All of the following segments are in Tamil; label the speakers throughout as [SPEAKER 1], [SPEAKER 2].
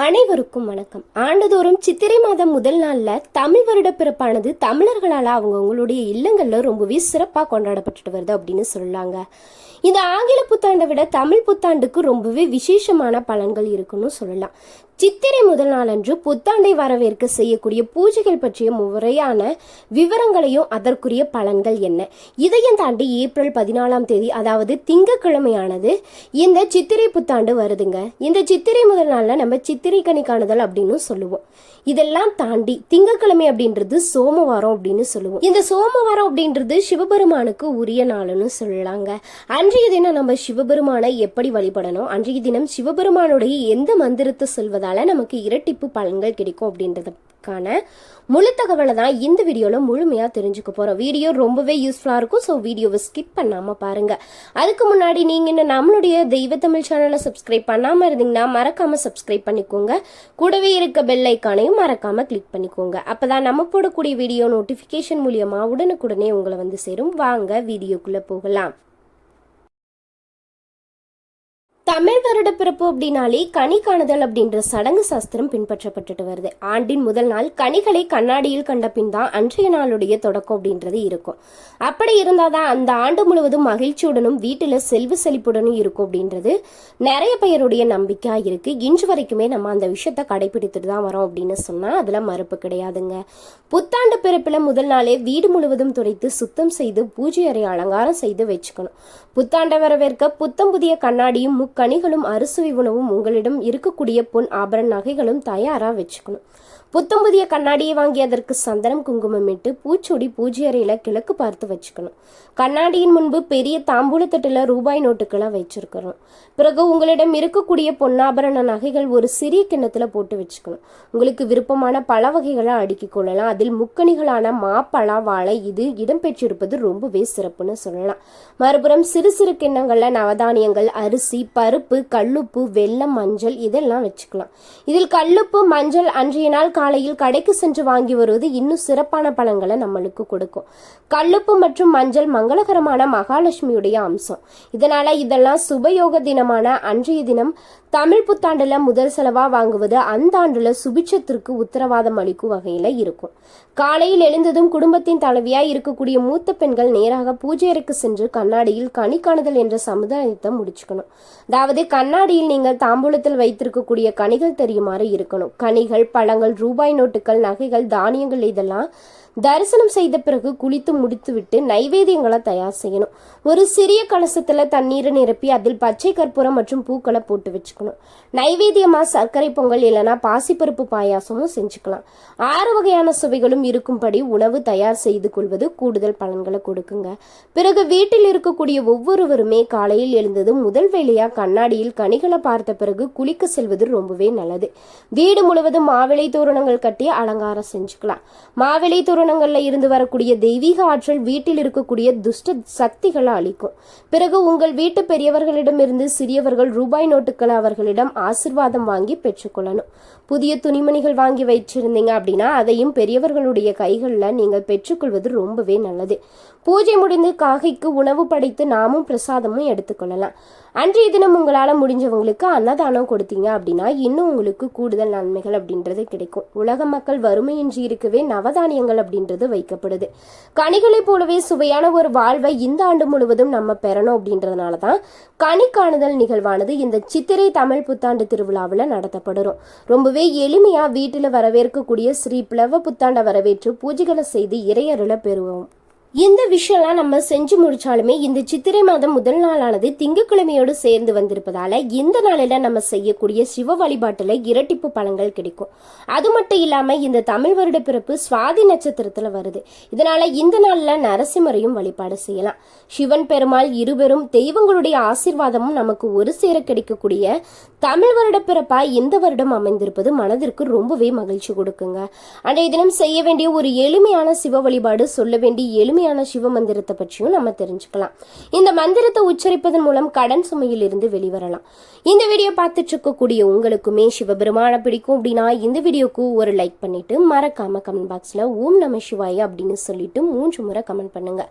[SPEAKER 1] அனைவருக்கும் வணக்கம். ஆண்டுதோறும் சித்திரை மாதம் முதல் நாள்ல தமிழ் வருட பிறப்பானது தமிழர்களால் அவங்களுடைய இல்லங்கள்ல ரொம்பவே சிறப்பா கொண்டாடப்பட்டு வருது அப்படின்னு சொல்லலாங்க. இந்த ஆங்கில புத்தாண்டை விட தமிழ் புத்தாண்டுக்கு ரொம்பவே விசேஷமான பலன்கள் இருக்குன்னு சொல்லலாம். சித்திரை முதல் நாளன்று புத்தாண்டை வரவேற்க செய்யக்கூடிய பூஜைகள் பற்றிய முறையான விவரங்களையும் அதற்குரிய பலன்கள் என்ன, இதையும் தாண்டி ஏப்ரல் 14 அதாவது திங்கக்கிழமையானது இந்த சித்திரை புத்தாண்டு வருதுங்க. இந்த சித்திரை முதல் நாள்ல நம்ம சித்திரை கனி காணுதல் அப்படின்னு சொல்லுவோம். இதெல்லாம் தாண்டி திங்கக்கிழமை அப்படின்றது சோமவாரம் அப்படின்னு சொல்லுவோம். இந்த சோமவாரம் அப்படின்றது சிவபெருமானுக்கு உரிய நாள்னு சொல்லலாங்க. அன்றைய தினம் நம்ம சிவபெருமானை எப்படி வழிபடணும், அன்றைய தினம் சிவபெருமானுடைய எந்த மந்திரத்தை சொல்வதால நமக்கு இரட்டிப்பு பலன்கள் கிடைக்கும் அப்படின்றதுக்கான முழு தகவலை தான் இந்த வீடியோவில் முழுமையாக தெரிஞ்சுக்க போகிறோம். வீடியோ ரொம்பவே யூஸ்ஃபுல்லாக இருக்கும். ஸோ வீடியோவை ஸ்கிப் பண்ணாமல் பாருங்கள். அதுக்கு முன்னாடி நீங்கள் இன்னும் நம்மளுடைய தெய்வ தமிழ் சேனலை சப்ஸ்கிரைப் பண்ணாமல் இருந்தீங்கன்னா மறக்காமல் சப்ஸ்கிரைப் பண்ணிக்கோங்க. கூடவே இருக்க பெல் ஐக்கானையும் மறக்காமல் கிளிக் பண்ணிக்கோங்க. அப்போ தான் நம்ம போடக்கூடிய வீடியோ நோட்டிஃபிகேஷன் மூலியமாக உடனுக்குடனே உங்களை வந்து சேரும். வாங்க வீடியோக்குள்ளே போகலாம். தமிழ் வருட பிறப்பு அப்படின்னாலே கனி காணுதல் அப்படின்ற சடங்கு சாஸ்திரம் பின்பற்றப்பட்டுட்டு வருது. ஆண்டின் முதல் நாள் கனிகளை கண்ணாடியில் கண்ட பின் தான் அன்றைய நாளுடைய தொடக்கம் அப்படின்றது இருக்கும். அப்படி இருந்தாதான் அந்த ஆண்டு முழுவதும் மகிழ்ச்சியுடனும் வீட்டுல செல்வ செழிப்புடனும் இருக்கும் அப்படின்றது நிறைய பேருடைய நம்பிக்கையா இருக்கு. இன்று வரைக்குமே நம்ம அந்த விஷயத்த கடைபிடித்துட்டு தான் வரோம் அப்படின்னு சொன்னா அதுல மறுப்பு கிடையாதுங்க. புத்தாண்டு பிறப்புல முதல் நாளே வீடு முழுவதும் துடைத்து சுத்தம் செய்து பூஜை அறை அலங்காரம் செய்து வச்சுக்கணும். புத்தாண்டை வரவேற்க புத்தம் புதிய கண்ணாடியும் கனிகளும் அறுசுவை உணவும் உங்களிடம் இருக்கக்கூடிய பொன் ஆபரண நகைகளும் தயாரா வச்சுக்கணும். புத்தம் புதிய கண்ணாடியை வாங்கி அதற்கு சந்தனம் குங்குமம் இட்டு பூச்சொடி பூஜை அறையில கிழக்கு பார்த்து வச்சுக்கணும். கண்ணாடியின் முன்பு பெரிய தாம்பூலத்தட்டுல ரூபாய் நோட்டுக்களை வச்சிருக்கணும். பிறகு உங்களிடம் இருக்கக்கூடிய பொன்னாபரண நகைகள் ஒரு சிறிய கிண்ணத்துல போட்டு வச்சுக்கணும். உங்களுக்கு விருப்பமான பல வகைகளை அடுக்கி கொள்ளலாம். அதில் முக்கணிகளான மாப்பழா வாழை இது இடம்பெற்றிருப்பது ரொம்பவே சிறப்புன்னு சொல்லலாம். மறுபுறம் சிறு சிறு கிண்ணங்கள்ல நவதானியங்கள், அரிசி, பருப்பு, கல்லுப்பு, வெல்லம், மஞ்சள் இதெல்லாம் வச்சுக்கலாம். இதில் கல்லுப்பு, மஞ்சள் அன்றைய நாள் காலையில் கடைக்கு சென்று வாங்கி வருவது இன்னும் சிறப்பான பலன்களை நம்மளுக்கு கொடுக்கும். கல்லுப்பு மற்றும் மஞ்சள் மங்களகரமான மகாலட்சுமியுடைய அம்சம். இதனால இதெல்லாம் சுபயோக தினமான அன்றைய தினம் தமிழ் புத்தாண்டுல முதல் செலவா வாங்குவது அந்த ஆண்டுல சுபிட்சத்திற்கு உத்தரவாதம் அளிக்கும் வகையில இருக்கும். காலையில் எழுந்ததும் குடும்பத்தின் தலைவியா இருக்கக்கூடிய மூத்த பெண்கள் நேராக பூஜை அறைக்கு சென்று கண்ணாடியில் கனி காணுதல் என்ற சமுதாயத்தை முடிச்சுக்கணும். அதாவது கண்ணாடியில் நீங்கள் தாம்பூலத்தில் வைத்திருக்கக்கூடிய கனிகள் தெரியுமாறு இருக்கணும். கனிகள், பழங்கள், ரூபாய் நோட்டுகள், நகைகள், தானியங்கள் இதெல்லாம் தரிசனம் செய்த பிறகு குளித்து முடித்துவிட்டு நைவேத்தியங்களை தயார் செய்யணும். ஒரு சிறிய கலசத்துல தண்ணீரை நிரப்பி அதில் பச்சை கற்பூரம் மற்றும் பூக்களை போட்டு வச்சுக்கணும். நைவேத்தியமா சர்க்கரை பொங்கல் இல்லைன்னா பாசிப்பருப்பு பாயாசமும் செஞ்சுக்கலாம். 6 வகையான சுவைகளும் இருக்கும்படி உணவு தயார் செய்து கொள்வது கூடுதல் பலன்களை கொடுக்குங்க. பிறகு வீட்டில் இருக்கக்கூடிய ஒவ்வொருவருமே காலையில் எழுந்தது முதல் வேளையா கண்ணாடியில் கனிகளை பார்த்த பிறகு குளிக்க செல்வது ரொம்பவே நல்லது. வீடு முழுவதும் மாவிளை தோரணங்கள் கட்டி அலங்காரம் செஞ்சுக்கலாம். மாவிளை தோரணங்கள்ல இருந்து வரக்கூடிய தெய்வீக ஆற்றல் வீட்டில் இருக்கக்கூடிய துஷ்ட சக்திகளை அளிக்கும். பிறகு உங்கள் வீட்டு பெரியவர்களிடமிருந்து சிறியவர்கள் ரூபாய் நோட்டுகளை அவர்களிடம் ஆசிர்வாதம் வாங்கி பெற்றுக்கொள்ளணும். புதிய துணிமணிகள் வாங்கி வச்சிருந்தீங்க அப்படின்னா அதையும் பெரியவர்களுடைய கைகளில் நீங்கள் பெற்றுக்கொள்வது ரொம்பவே நல்லது. பூஜை முடிந்து காகைக்கு உணவு படைத்து நாமும் பிரசாதமும் எடுத்துக்கொள்ளலாம். அன்றைய தினம் உங்களால் முடிஞ்சவங்களுக்கு அன்னதானம் கொடுத்தீங்க அப்படின்னா இன்னும் உங்களுக்கு கூடுதல் நன்மைகள் அப்படின்றது கிடைக்கும். உலக மக்கள் வறுமையின்றி இருக்கவே நவதானியங்கள் அப்படின்றது வைக்கப்படுது. கனிகளை போலவே சுவையான ஒரு வாழ்வை இந்த ஆண்டு முழுவதும் நம்ம பெறணும் அப்படின்றதுனால தான் கனி காணுதல் நிகழ்வானது இந்த சித்திரை தமிழ் புத்தாண்டு திருவிழாவில் நடத்தப்படும். ரொம்பவே எளிமையா வீட்டில் வரவேற்கக்கூடிய ஸ்ரீ பிளவ புத்தாண்டை வரவேற்று பூஜைகளை செய்து இறையருளை பெறுவோம். இந்த விஷயம்லாம் நம்ம செஞ்சு முடிச்சாலுமே இந்த சித்திரை மாதம் முதல் நாளானது திங்கட்கிழமையோடு சேர்ந்து வந்திருப்பதால இந்த நாளில நம்ம செய்யக்கூடிய சிவ வழிபாட்டுல இரட்டிப்பு பலன்கள் கிடைக்கும். அது மட்டும் இல்லாம இந்த தமிழ் வருட பிறப்பு சுவாதி நட்சத்திரத்துல வருது. இதனால இந்த நாள்ல நரசிம்மரையும் வழிபாடு செய்யலாம். சிவன் பெருமாள் இருவரும் தெய்வங்களுடைய ஆசீர்வாதமும் நமக்கு ஒரு சேர கிடைக்கக்கூடிய தமிழ் வருட பிறப்பா இந்த வருடம் அமைந்திருப்பது மனதிற்கு ரொம்பவே மகிழ்ச்சி கொடுக்குங்க. அன்றைய தினம் செய்ய வேண்டிய ஒரு எளிமையான சிவ வழிபாடு, சொல்ல வேண்டிய எளிமையான சிவ மந்திரத்தை பற்றியும் நம்ம தெரிஞ்சுக்கலாம். இந்த மந்திரத்தை உச்சரிப்பதன் மூலம் கடன் சுமையில் இருந்து வெளிவரலாம். இந்த வீடியோ பார்த்துட்டு இருக்கக்கூடிய உங்களுக்குமே சிவபெருமான பிடிக்கும் அப்படின்னா இந்த வீடியோக்கு ஒரு லைக் பண்ணிட்டு மறக்காம கமெண்ட் பாக்ஸ்ல ஓம் நம சிவாய அப்படின்னு சொல்லிட்டு 3 முறை கமெண்ட் பண்ணுங்க.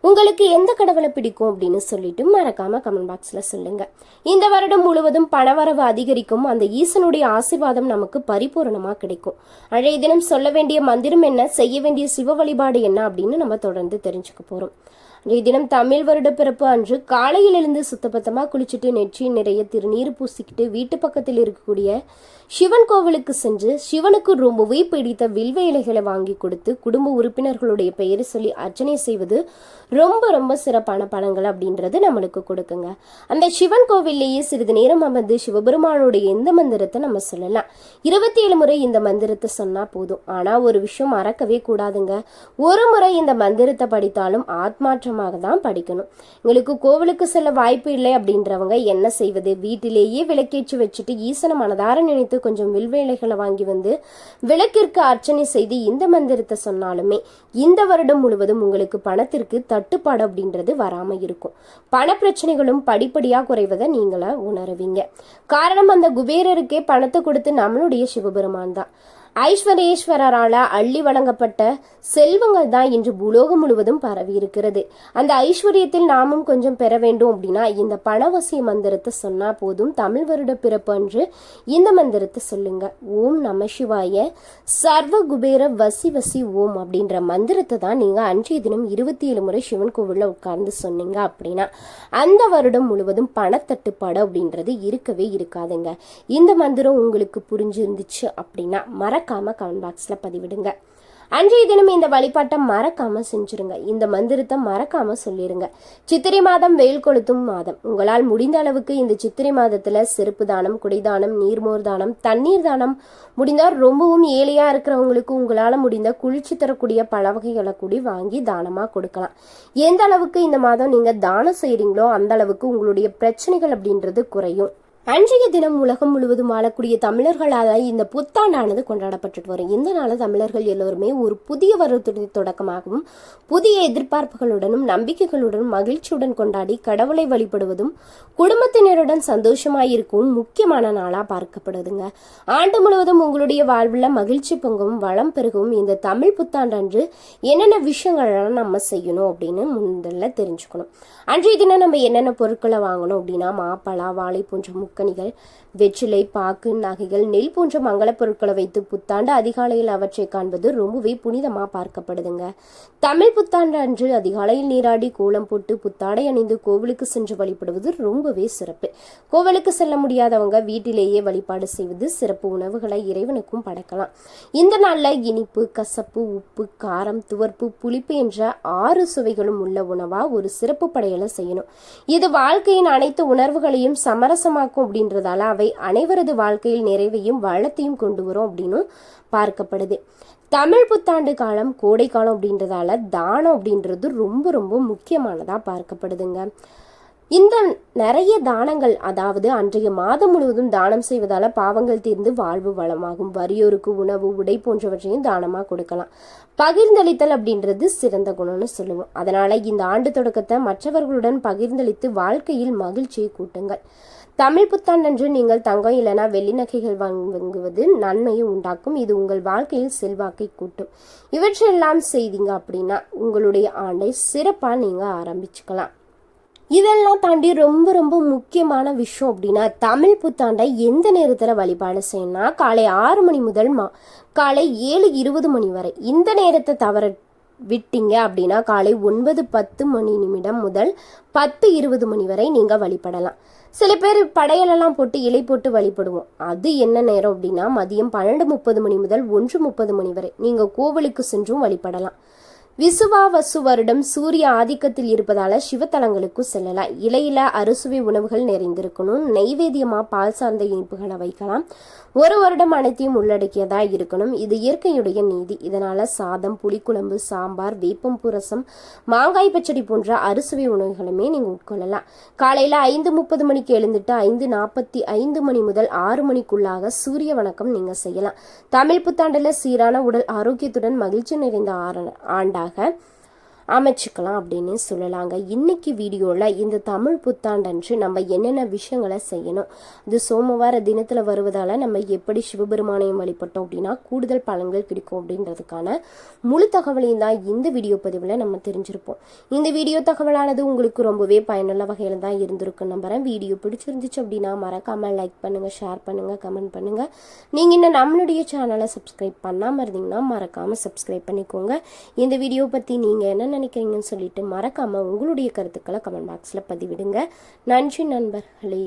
[SPEAKER 1] உங்களுக்கு எந்த கடவுளை பிடிக்கும் அப்படின்னு சொல்லிட்டு மறக்காம கமெண்ட் பாக்ஸ்ல சொல்லுங்க. இந்த வருடம் முழுவதும் பணவரவு அதிகரிக்கும். அந்த ஈசனுடைய ஆசீர்வாதம் நமக்கு பரிபூரணமா கிடைக்கும். அன்றைய தினம் சொல்ல வேண்டிய மந்திரம் என்ன, செய்ய வேண்டிய சிவ வழிபாடு என்ன அப்படின்னு நம்ம தொடர்ந்து தெரிஞ்சுக்க போறோம். அன்றைய தினம் தமிழ் வருட பிறப்பு அன்று காலையில் எழுந்து சுத்தபத்தமா குளிச்சுட்டு நெற்றி நிறைய திருநீர் பூசிக்கிட்டு வீட்டு பக்கத்தில் இருக்கக்கூடிய சிவன் கோவிலுக்கு சென்று சிவனுக்கு ரொம்பவே பிடித்த வில்வ இலைகளை வாங்கி கொடுத்து குடும்ப உறுப்பினர்களுடைய பெயரை சொல்லி அர்ச்சனை செய்வது ரொம்ப ரொம்ப சிறப்பான பலன்கள் அப்படின்றது நம்மளுக்கு கொடுக்குங்க. அந்த சிவன் கோவிலேயே சிறிது நேரம் அமர்ந்து சிவபெருமானுடைய எந்த மந்திரத்தை நம்ம சொல்லலாம். 27 முறை இந்த மந்திரத்தை சொன்னா போதும். ஆனா ஒரு விஷயம் மறக்கவே கூடாதுங்க. ஒரு முறை இந்த மந்திரத்தை படித்தாலும் ஆத்மாற்றமாக தான் படிக்கணும். உங்களுக்கு கோவிலுக்கு செல்ல வாய்ப்பு இல்லை அப்படின்றவங்க என்ன செய்வது, வீட்டிலேயே விளக்கேற்றி வச்சுட்டு ஈசன மனதார நினைத்து கொஞ்சம் வில்வேலைகளை வாங்கி வந்து விளக்கிற்கு அர்ச்சனை செய்து இந்த மந்திரத்தை சொன்னாலுமே இந்த வருடம் முழுவதும் உங்களுக்கு பணத்திற்கு தட்டுப்பாடு அப்படின்றது வராம இருக்கும். பண பிரச்சனைகளும் படிப்படியா குறைவதை நீங்கள உணருவீங்க. காரணம் அந்த குபேரருக்கே பணத்தை கொடுத்து நம்மளுடைய சிவபெருமான் தான். ஐஸ்வரேஸ்வரரால அள்ளி வழங்கப்பட்ட செல்வங்கள் தான் இன்று பூலோகம் முழுவதும் பரவி இருக்கிறது. அந்த ஐஸ்வர்யத்தில் நாமும் கொஞ்சம் பெற வேண்டும் அப்படின்னா இந்த பணவசிய மந்திரத்தை சொன்னா போதும். தமிழ் வருட பிறப்பு அன்று இந்த மந்திரத்தை சொல்லுங்க. ஓம் நம சிவாய சர்வ குபேர வசி வசி ஓம் அப்படின்ற மந்திரத்தை தான் நீங்க அன்றைய தினம் 27 முறை சிவன் கோவில்ல உட்கார்ந்து சொன்னீங்க அப்படின்னா அந்த வருடம் முழுவதும் பணத்தட்டுப்பாடு அப்படின்றது இருக்கவே இருக்காதுங்க. இந்த மந்திரம் உங்களுக்கு புரிஞ்சிருந்துச்சு அப்படின்னா மறக்காம கமெண்ட் பாக்ஸ்ல பதிவிடுங்க. அன்றைய தினம் இந்த வழிபாட்டை மறக்காம செஞ்சிருங்க. இந்த மந்திரத்தை மறக்காம சொல்லிருங்க. சித்திரை மாதம் வெயில் கொளுத்தும் மாதம். உங்களால் முடிந்த அளவுக்கு இந்த சித்திரை மாதத்துல செருப்பு தானம், குடிதானம், நீர்மோர் தானம், தண்ணீர் தானம், முடிந்தால் ரொம்பவும் ஏழையா இருக்கிறவங்களுக்கு உங்களால முடிந்த குளிர்ச்சி தரக்கூடிய பல வகைகளை கூடி வாங்கி தானமா கொடுக்கலாம். எந்த அளவுக்கு இந்த மாதம் நீங்க தானம் செய்யறீங்களோ அந்த அளவுக்கு உங்களுடைய பிரச்சனைகள் அப்படின்றது குறையும். அன்றைய தினம் உலகம் முழுவதும் வாழக்கூடிய தமிழர்களால் இந்த புத்தாண்டானது கொண்டாடப்பட்டு வரும். இந்த நாள தமிழர்கள் எல்லோருமே ஒரு புதிய வருடத்துடைய தொடக்கமாகவும் புதிய எதிர்பார்ப்புகளுடனும் நம்பிக்கைகளுடனும் மகிழ்ச்சியுடன் கொண்டாடி கடவுளை வழிபடுவதும் குடும்பத்தினருடன் சந்தோஷமாயிருக்கவும் முக்கியமான நாளா பார்க்கப்படுதுங்க. ஆண்டு முழுவதும் உங்களுடைய வாழ்வில் மகிழ்ச்சி பொங்கவும் வளம் பெருகவும் இந்த தமிழ் புத்தாண்டு அன்று என்னென்ன விஷயங்கள்லாம் நம்ம செய்யணும் அப்படின்னு முதல்ல தெரிஞ்சுக்கணும். அன்றைய தினம் நம்ம என்னென்ன பொருட்களை வாங்கணும் அப்படின்னா மாப்பழா, வாழை போன்ற முக்கணிகள், வெற்றிலை, பாக்கு, நகைகள், நெல் போன்ற மங்கள பொருட்களை வைத்து புத்தாண்டு அதிகாலையில் அவற்றை காண்பது ரொம்பவே புனிதமா பார்க்கப்படுதுங்க. தமிழ் புத்தாண்டு அன்று அதிகாலையில் நீராடி கோலம் போட்டு புத்தாடை அணிந்து கோவிலுக்கு சென்று வழிபடுவது ரொம்பவே சிறப்பு. கோவிலுக்கு செல்ல முடியாதவங்க வீட்டிலேயே வழிபாடு செய்வது சிறப்பு. உணவுகளை இறைவனுக்கும் படைக்கலாம். இந்த நாள்ல இனிப்பு, கசப்பு, உப்பு, காரம், துவர்ப்பு, புளிப்பு என்ற 6 சுவைகளும் உள்ள உணவா ஒரு சிறப்பு படையலை செய்யணும். இது வாழ்க்கையின் அனைத்து உணர்வுகளையும் சமரசமாக்கும் அப்படின்றதால அவை அனைவரது வாழ்க்கையில் நிறைவையும் வளத்தையும் கொண்டு வரும் அப்படின்னு பார்க்கப்படுது. தமிழ் புத்தாண்டு காலம் கோடை காலம் அப்படின்றதால தானம் அப்படின்றது ரொம்ப ரொம்ப முக்கியமானதா பார்க்கப்படுதுங்க. இந்த நிறைய தானங்கள், அதாவது அன்றைய மாதம் முழுவதும் தானம் செய்வதால பாவங்கள் தீர்ந்து வாழ்வு வளமாகும். வறியோருக்கு உணவு, உடை போன்றவற்றையும் தானமா கொடுக்கலாம். பகிர்ந்தளித்தல் அப்படின்றது சிறந்த குணம்னு சொல்லுவோம். அதனால இந்த ஆண்டு தொடக்கத்தை மற்றவர்களுடன் பகிர்ந்தளித்து வாழ்க்கையில் மகிழ்ச்சியை கூட்டுங்கள். தமிழ் புத்தாண்டன்று நீங்கள் தங்கம் இல்லைனா வெள்ளி நகைகள் வாங்குவது நன்மையை உண்டாக்கும். இது உங்கள் வாழ்க்கையில் செல்வாக்கை கூட்டும். இவற்றெல்லாம் செய்தீங்க அப்படின்னா உங்களுடைய ஆண்டை சிறப்பா நீங்க ஆரம்பிச்சுக்கலாம். இதெல்லாம் தாண்டி ரொம்ப ரொம்ப முக்கியமான விஷயம் அப்படின்னா தமிழ் புத்தாண்டை எந்த நேரத்தில் வழிபாடு செய்யணும்னா காலை 6 மணி முதல் காலை 7:20 மணி வரை. இந்த நேரத்தை தவற விட்டீங்க அப்படின்னா காலை 9:10 மணி நிமிடம் முதல் 10:20 மணி வரை நீங்க வழிபடலாம். சில பேர் படையலெல்லாம் போட்டு இலை போட்டு வழிபடுவோம். அது என்ன நேரம் அப்படின்னா மதியம் 12:30 மணி முதல் 1:30 மணி வரை நீங்க கோவிலுக்கு சென்றும் வழிபடலாம். விசுவாவசு வருடம் சூரிய ஆதிக்கத்தில் இருப்பதால சிவத்தலங்களுக்கும் செல்லலாம். இலையில அறுசுவை உணவுகள் நிறைந்திருக்கணும். நெய்வேத்தியமா பால் சார்ந்த இனிப்புகளை வைக்கலாம். ஒரு வருடம் அனைத்தையும் உள்ளடக்கியதா இருக்கணும். இது இயற்கையுடைய நீதி. இதனால சாதம், புளிக்குழம்பு, சாம்பார், வேப்பம்பூ ரசம், மாங்காய் பச்சடி போன்ற அறுசுவை உணவுகளுமே நீங்க உட்கொள்ளலாம். காலையில 5:30 மணிக்கு எழுந்துட்டு 5:45 மணி முதல் 6 மணிக்குள்ளாக சூரிய வணக்கம் நீங்க செய்யலாம். தமிழ் புத்தாண்டுல சீரான உடல் ஆரோக்கியத்துடன் மகிழ்ச்சி நிறைந்த ஆண்டாக அமைச்சுக்கலாம் அப்படின்னு சொல்லலாங்க. இன்னைக்கு வீடியோவில் இந்த தமிழ் புத்தாண்டன்று நம்ம என்னென்ன விஷயங்களை செய்யணும், இது சோமவார தினத்தில் வருவதால் நம்ம எப்படி சிவபெருமானையும் வழிபட்டோம் அப்படின்னா கூடுதல் பலன்கள் கிடைக்கும் அப்படின்றதுக்கான முழு தகவலையும் தான் இந்த வீடியோ பதிவில் நம்ம தெரிஞ்சிருப்போம். இந்த வீடியோ தகவலானது உங்களுக்கு ரொம்பவே பயனுள்ள வகையில் தான் இருந்திருக்கும் நம்புறேன். வீடியோ பிடிச்சிருந்துச்சு அப்படின்னா மறக்காமல் லைக் பண்ணுங்கள், ஷேர் பண்ணுங்கள், கமெண்ட் பண்ணுங்கள். நீங்கள் இன்னும் நம்மளுடைய சேனலை சப்ஸ்கிரைப் பண்ணாமல் இருந்தீங்கன்னா மறக்காமல் சப்ஸ்கிரைப் பண்ணிக்கோங்க. இந்த வீடியோ பற்றி நீங்கள் என்ன நினைக்கிறீங்கன்னு சொல்லிட்டு மறக்காமல் உங்களுடைய கருத்துக்களை கமெண்ட் பாக்ஸில் பதிவிடுங்க. நன்றி நண்பர்களே.